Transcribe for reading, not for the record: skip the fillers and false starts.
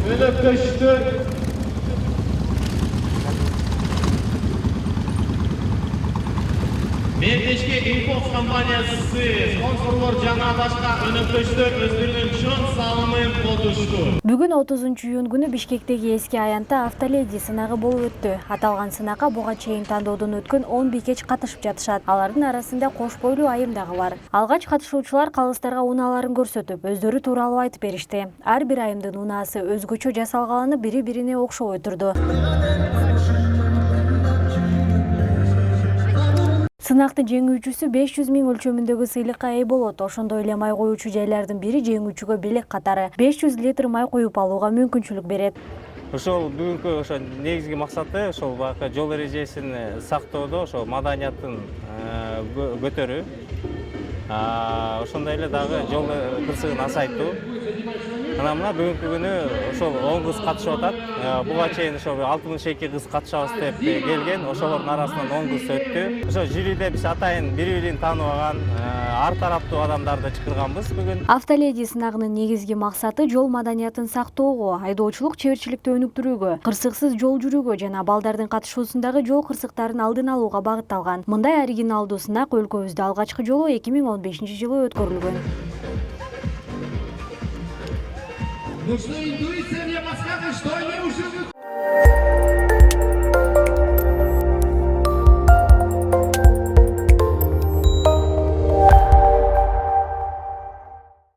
Önöpleştir. Merdешке Impulse компаниясы спонсорлор жана башка өнөктөштөр өздөрүнүн чоң салымын колдошту. Бүгүн 30-июнь күнү Бишкектеги эски аянтта автоледи сынагы болуп өттү. Аталган сынакка буга чейин тандоодон өткөн 10 бекеч катышып жатышат. Алардын арасында кош бойлуу айым дагы бар. Алгач катышуучулар калыстарга унааларын көрсөтүп, өздөрү тууралуу айтып беришти. Ар бир айымдын унаасы өзгөчө жасалганы бири-бирине окшобой турду. Сынактын жеңүүчүсү 500 000 өлчөмүндөгү сыйлыкка ээ болот. Ошондой эле май коюучу жайлардын бири жеңүүчүгө белек катары 500 литр май коюп алууга мүмкүнчүлүк берет. Ошол бүгүнкү ошо негизги максаты ошол баягы жол эрежесин сактоодо, ошол маданияттын көтөрүү. Ошондой эле дагы жол кырсыгын азайтуу. Мына бүгүнкү күнү ошол 10 кыз катышып атат. Буга чейин ошо 62 кыз катышабыз деп келген. Ошолордун арасынан 10 кыз өттү. Ошо жюриде биз атайын бири-бирин тааныбаган ар тараптуу адамдарды чакырганбыз бүгүн. Автоледи сынагынын негизги максаты жол маданиятын сактоого, айдоочулук чеберчиликти өнүктүрүүгө, кырсыксыз жол жүрүүгө жана балдардын катышуусундагы жол кырсыктарын алдын алууга багытталган. Мындай оригиналдуу сынак өлкөбүздө алгачкы жолу 2015-жылы өткөрүлгөн. Нужна интуиция, мне подскажет, что они уже...